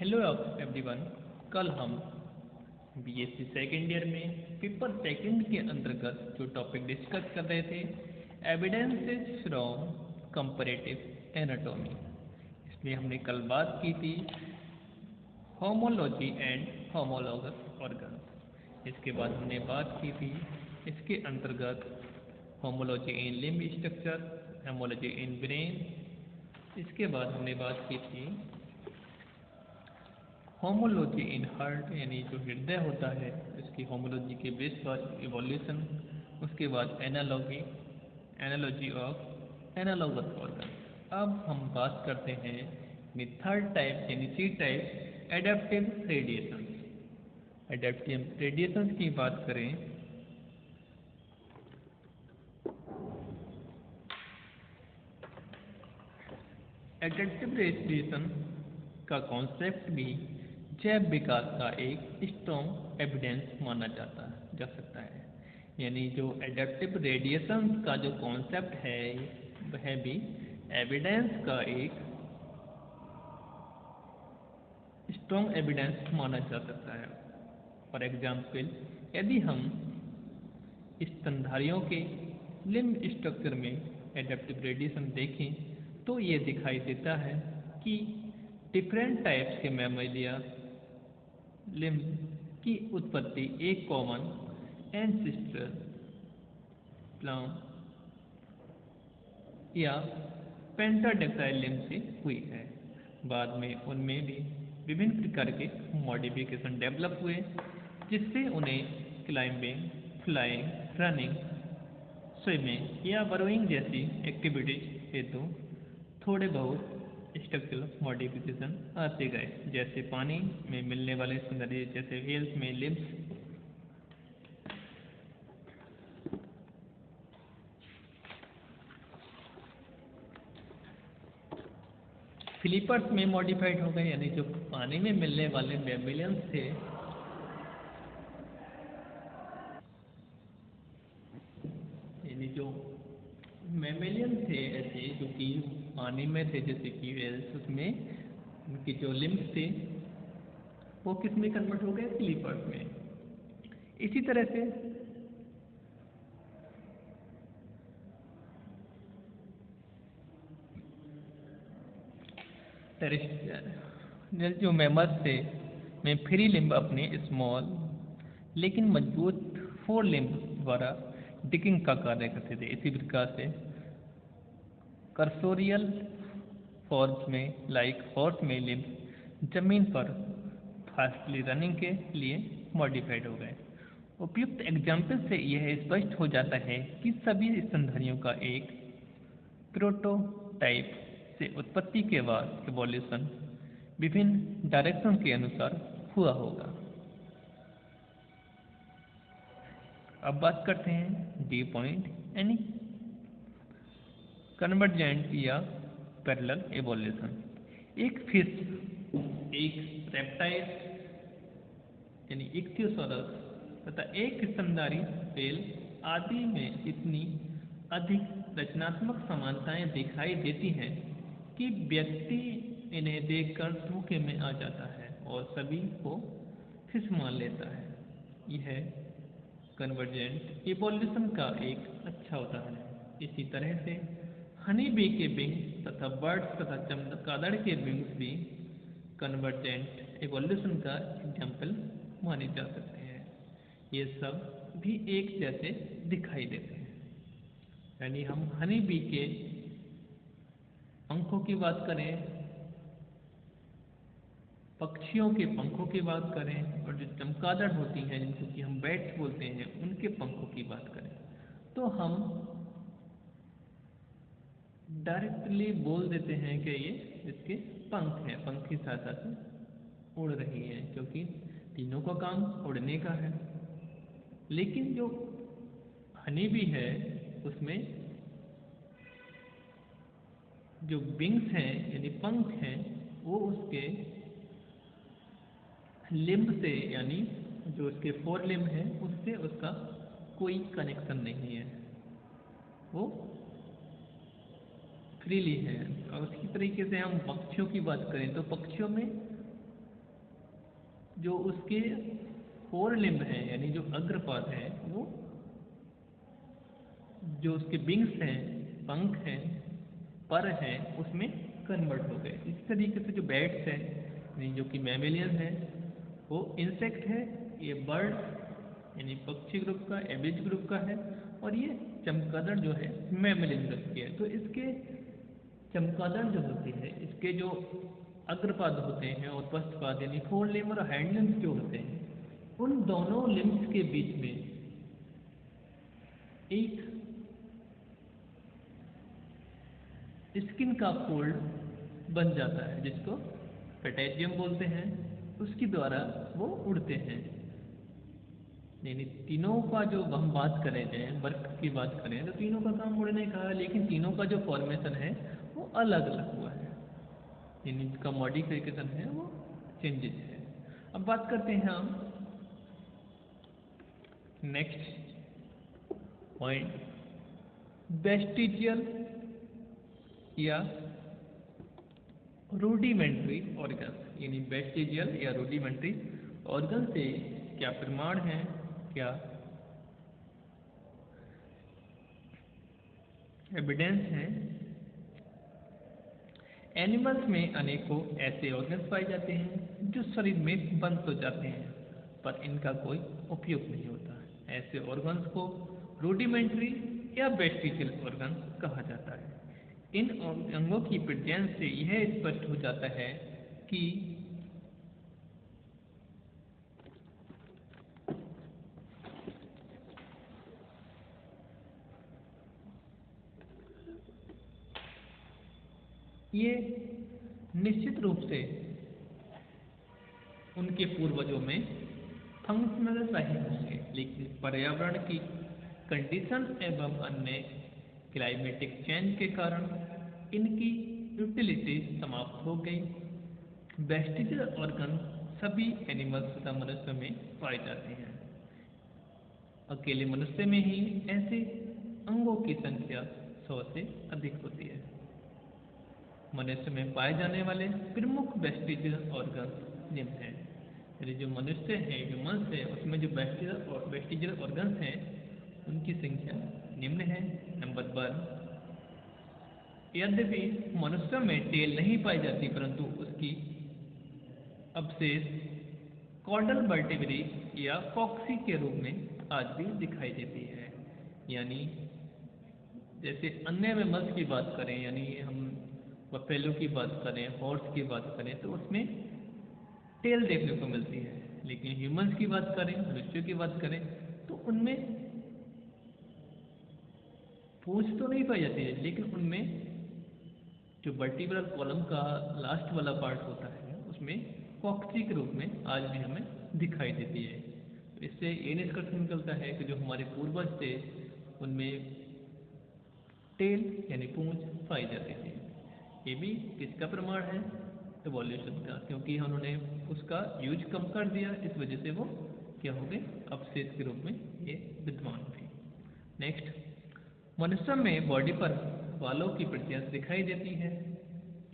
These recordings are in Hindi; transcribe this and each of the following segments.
Hello everyone. कल हम बीएससी सेकेंड ईयर में पेपर सेकंड के अंतर्गत जो टॉपिक डिस्कस कर रहे थे, एविडेंसेस फ्रॉम कंपैरेटिव एनाटॉमी। इसमें हमने कल बात की थी होमोलॉजी एंड होमोलॉगस ऑर्गन्स। इसके बाद हमने बात की थी इसके अंतर्गत homology in limb structure, homology in brain. इसके बाद हमने बात की थी होमोलॉजी इन हार्ट, यानी जो हृदय होता है इसकी होमोलॉजी के बेस पर इवोल्यूशन। उसके बाद एनालॉजी ऑफ एनालॉगस ऑर्गन। अब हम बात करते हैं थर्ड टाइप यानी C type, adaptive radiation. Adaptive radiation की बात करें एडेप्टिव रेडिएशन का कॉन्सेप्ट भी जैव विकास का एक स्ट्रॉन्ग एविडेंस माना जा सकता है। यानी जो एडेप्टिव रेडिएशन का जो कॉन्सेप्ट है वह भी एविडेंस का एक स्ट्रॉन्ग एविडेंस माना जा सकता है। फॉर एग्जाम्पल, यदि हम स्तनधारियों के लिम्ब स्ट्रक्चर में एडेप्टिव रेडिएशन देखें तो ये दिखाई देता है कि डिफरेंट टाइप्स के मैमेलिया लिम्ब की उत्पत्ति एक कॉमन एंसेस्टर प्लाम या पेंटाडेक्टाइल लिम्ब से हुई है। बाद में उनमें भी विभिन्न प्रकार के मॉडिफिकेशन डेवलप हुए जिससे उन्हें क्लाइंबिंग, फ्लाइंग, रनिंग, स्विमिंग या बरोइंग जैसी एक्टिविटीज हेतु थोड़े बहुत स्ट्रक्चरल मॉडिफिकेशन आते गए, जैसे पानी में मिलने वाले सौंदर्य जैसे व्हेल्स में लिम्स, फिलीपर्स में मॉडिफाइड हो गए, यानी जो पानी में मिलने वाले मैमेलियंस थे यानी जो मैमेलियन थे ऐसे जो कि पानी में थे जैसे कि व्हेल्स, उसमें उनकी जो लिम्स थे वो किस में कन्वर्ट हो गए, स्लीपर्स में। इसी तरह से टेरेस्ट्रियल जो मैमल्स थे में फ्री लिम्ब अपने स्मॉल लेकिन मजबूत फोर लिम्ब द्वारा डिगिंग का कार्य करते थे। इसी प्रकार से कर्सोरियल फॉर्म्स में लाइक हॉर्स में लिम्ब जमीन पर फास्टली रनिंग के लिए मॉडिफाइड हो गए। उपयुक्त एग्जाम्पल से यह स्पष्ट हो जाता है कि सभी स्तनधारियों का एक प्रोटोटाइप से उत्पत्ति के बाद इवोल्यूशन विभिन्न डायरेक्शन के अनुसार हुआ होगा। अब बात करते हैं डी पॉइंट यानी कन्वर्जेंट या पैरेलल इवोल्यूशन। एक फिश, एक रेप्टाइल यानी इक्थियोसॉरस तथा एक स्तनधारी व्हेल आदि में इतनी अधिक रचनात्मक समानताएं दिखाई देती हैं कि व्यक्ति इन्हें देखकर धोखे में आ जाता है और सभी को फिश मान लेता है। यह कन्वर्जेंट इवोल्यूशन का एक अच्छा उदाहरण है। इसी तरह से हनी बी के विंग्स तथा बर्ड्स तथा चमगादड़ के विंग्स भी कन्वर्जेंट इवोल्यूशन का एग्जाम्पल माने जा सकते हैं। ये सब भी एक जैसे दिखाई देते हैं। यानी हम हनी बी के पंखों की बात करें, पक्षियों के पंखों की बात करें और जो चमगादड़ होती हैं जिनको कि हम बैट्स बोलते हैं उनके पंखों की बात करें तो हम डायरेक्टली बोल देते हैं कि ये इसके पंख हैं, पंख की सहायता से उड़ रही है, क्योंकि तीनों का काम उड़ने का है। लेकिन जो हनी बी है उसमें जो विंग्स हैं यानी पंख हैं वो उसके लिम्ब से यानी जो उसके फोर लिम्ब है उससे उसका कोई कनेक्शन नहीं है, वो फ्रीली है। और उसी तरीके से हम पक्षियों की बात करें तो पक्षियों में जो उसके फोर लिम्ब हैं यानी जो अग्रपाद है वो जो उसके विंग्स हैं, पंख हैं, पर हैं, उसमें कन्वर्ट हो गए। इस तरीके से जो बैट्स हैं यानी जो कि मैमेलियन है वो इंसेक्ट है, ये बर्ड यानी पक्षी ग्रुप का एबिज ग्रुप का है, और ये चमगादड़ जो है मैमेलियन ग्रुप की है। तो इसके चमगादड़ जो होती है इसके जो अग्रपाद होते हैं और पश्चपाद यानी फोर लिम्ब और हैंड लिम्स जो होते हैं, उन दोनों लिम्स के बीच में एक स्किन का फोल्ड बन जाता है जिसको पेटेजियम बोलते हैं। उसके द्वारा वो उड़ते हैं। यानी तीनों का जो हम बात करें जाए वर्क की बात करें तो तीनों का काम उड़ने का है, लेकिन तीनों का जो फॉर्मेशन है वो अलग अलग हुआ है, यानी जिसका मॉडिफिकेशन है वो चेंजेस है। अब बात करते हैं हम नेक्स्ट पॉइंट, वेस्टिजियल या रूडिमेंट्री ऑर्गन। यानी वेस्टिजियल या रूडिमेंट्री ऑर्गन से क्या प्रमाण है, क्या एविडेंस है। एनिमल्स में अनेकों ऐसे ऑर्गन्स पाए जाते हैं जो शरीर में बंद तो जाते हैं पर इनका कोई उपयोग नहीं होता। ऐसे ऑर्गन्स को रूडिमेंट्री या वेस्टिजियल ऑर्गन कहा जाता है। इन अंगों की प्रेजेंस से यह स्पष्ट हो जाता है कि ये निश्चित रूप से उनके पूर्वजों में फंक्शनल रहे होंगे, लेकिन पर्यावरण की कंडीशन एवं अन्य क्लाइमेटिक चेंज के कारण इनकी यूटिलिटी समाप्त हो गई। वेस्टिजियल ऑर्गन सभी एनिमल्स तथा मनुष्य में पाए जाते हैं। अकेले मनुष्य में ही ऐसे अंगों की संख्या 100 से अधिक होती है। मनुष्य में पाए जाने वाले प्रमुख वेस्टिजियल ऑर्गन निम्न हैं। यदि जो मनुष्य है ह्यूमन्स है उसमें जो वेस्टिजियल ऑर्गन्स हैं उनकी संख्या निम्न है। नंबर 1, यद्यपि मनुष्य में टेल नहीं पाई जाती परंतु उसकी अवशेष कॉर्डल वर्टिब्री या कॉक्सी के रूप में आज भी दिखाई देती है। यानी जैसे अन्य मैमल्स की बात करें, यानी हम बफेलो की बात करें, हॉर्स की बात करें तो उसमें टेल देखने को मिलती है, लेकिन ह्यूमंस की बात करें, मनुष्यों की बात करें तो उनमें पूंछ तो नहीं पाई जाती है, लेकिन उनमें जो वर्टिब्रल कॉलम का लास्ट वाला पार्ट होता है उसमें कॉक्सी के रूप में आज भी हमें दिखाई देती है। तो इससे ये निष्कर्ष निकलता है कि जो हमारे पूर्वज थे उनमें टेल यानी पूंछ पाई जाती थी। ये भी किसका प्रमाण है, इवोल्यूशन का, क्योंकि उन्होंने उसका यूज कम कर दिया, इस वजह से वो क्या हो गए, अवशेष के रूप में ये विद्यमान थे। नेक्स्ट, मनुष्य में बॉडी पर बालों की प्रेजेंस दिखाई देती है।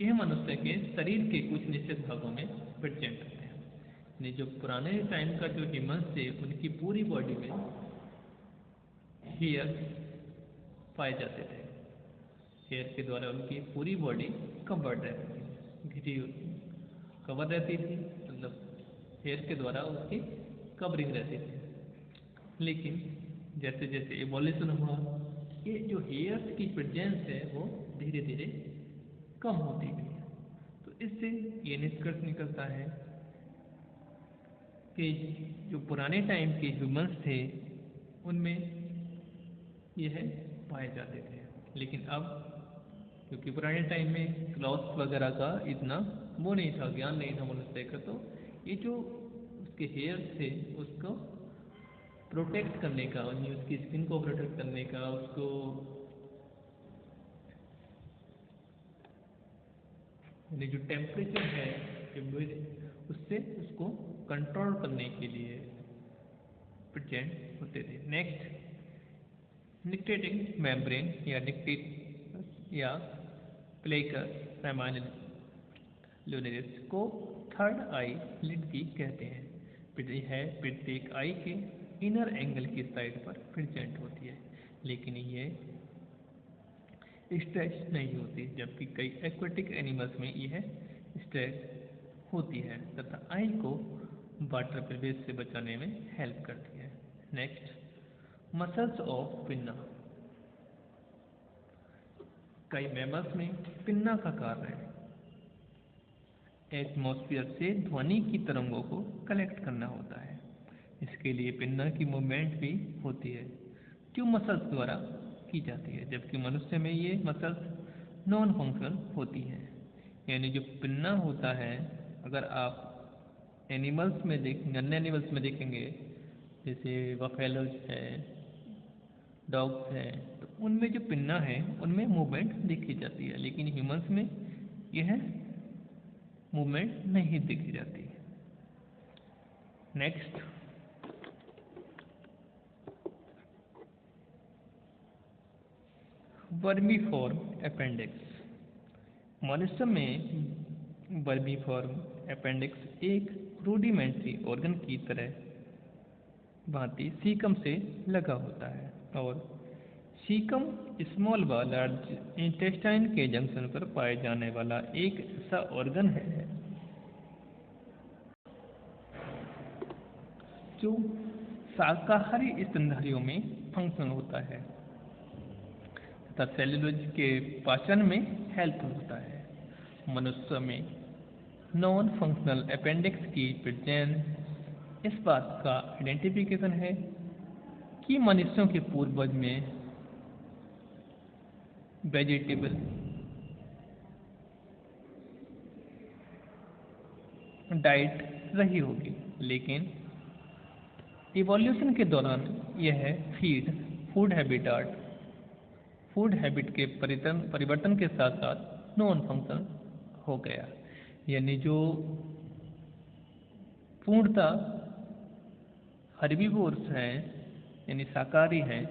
यह मनुष्य के शरीर के कुछ निश्चित भागों में प्रेजेंट होते हैं। यानी जो पुराने टाइम का जो ह्यूमंस थे उनकी पूरी बॉडी में हेयर पाए जाते थे। हेयर के द्वारा उनकी पूरी बॉडी कवर्ड रहती थी, घिरी कवर रहती थी, मतलब हेयर के द्वारा उसकी कवरिंग रहती थी। लेकिन जैसे जैसे एवोल्यूशन हुआ, ये जो हेयर्स की प्रेजेंस है वो धीरे धीरे कम होती गई। तो इससे ये निष्कर्ष निकलता है कि जो पुराने टाइम के ह्यूमंस थे उनमें यह पाए जाते थे, लेकिन अब क्योंकि पुराने टाइम में क्लॉथ्स वगैरह का इतना वो नहीं था, ज्ञान नहीं था मनुष्य का, तो ये जो उसके हेयर्स थे उसको प्रोटेक्ट करने का, यानी उसकी स्किन को प्रोटेक्ट करने का, उसको यानी जो टेम्परेचर है उससे उसको कंट्रोल करने के लिए प्रेजेंट होते थे। नेक्स्ट, निक्टेटिंग मेम्ब्रेन या निक्टेट या प्लेकर लूनरिस को थर्ड आई लिड भी कहते हैं। है प्रत्येक आई के इनर एंगल की साइड पर प्रेजेंट होती है, लेकिन ये स्ट्रेच नहीं होती, जबकि कई एक्वेटिक एनिमल्स में यह स्ट्रेच होती है तथा आई को वाटर प्रवेश से बचाने में हेल्प करती है। Next, muscles of pinna. कई मैमल्स में पिन्ना का कार्य एटमॉस्फेयर से ध्वनि की तरंगों को कलेक्ट करना होता है। इसके लिए पिन्ना की मूवमेंट भी होती है जो मसल्स द्वारा की जाती है, जबकि मनुष्य में ये मसल्स नॉन फंक्शनल होती हैं। यानी जो पिन्ना होता है, अगर आप एनिमल्स में देखेंगे, अन्य एनिमल्स में देखेंगे, जैसे बफेलोज है, डॉग्स है, तो उनमें जो पिन्ना है उनमें मूवमेंट देखी जाती है, लेकिन ह्यूमंस में यह मूवमेंट नहीं देखी जाती। Next, vermiform appendix. मनुष्य में वर्मीफॉर्म अपेंडिक्स एक रूडिमेंट्री ऑर्गन की तरह भांति सीकम से लगा होता है, और सीकम स्मॉल व लार्ज इंटेस्टाइन के जंक्शन पर पाए जाने वाला एक ऐसा ऑर्गन है जो शाकाहारी स्तनधारियों में फंक्शन होता है तथा सेल्यूलोज के पाचन में हेल्प होता है। मनुष्य में नॉन फंक्शनल अपेंडिक्स की प्रेजेंस इस बात का आइडेंटिफिकेशन है कि मनुष्यों के पूर्वज में वेजिटेबल डाइट रही होगी, लेकिन इवोल्यूशन के दौरान यह फूड हैबिट के परिवर्तन के साथ साथ नॉन फंक्शनल हो गया। यानी जो पूर्णतः हर्बीवोर्स हैं, यानी शाकाहारी हैं,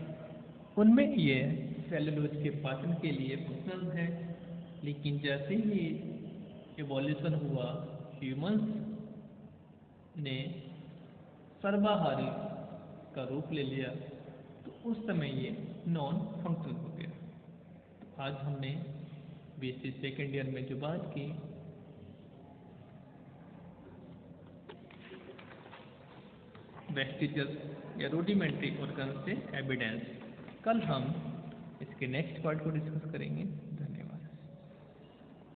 उनमें ये सेलुलोज के पाचन के लिए फंक्शनल है, लेकिन जैसे ही इवोल्यूशन हुआ, ह्यूमंस ने सर्वाहारी का रूप ले लिया, तो उस समय ये नॉन फंक्शनल हो गया। तो आज हमने बीएससी सेकेंड ईयर में जो बात की, वेस्टिजल या रूडिमेंट्री ऑर्गन से एविडेंस, कल हम इसके नेक्स्ट पार्ट को डिस्कस करेंगे।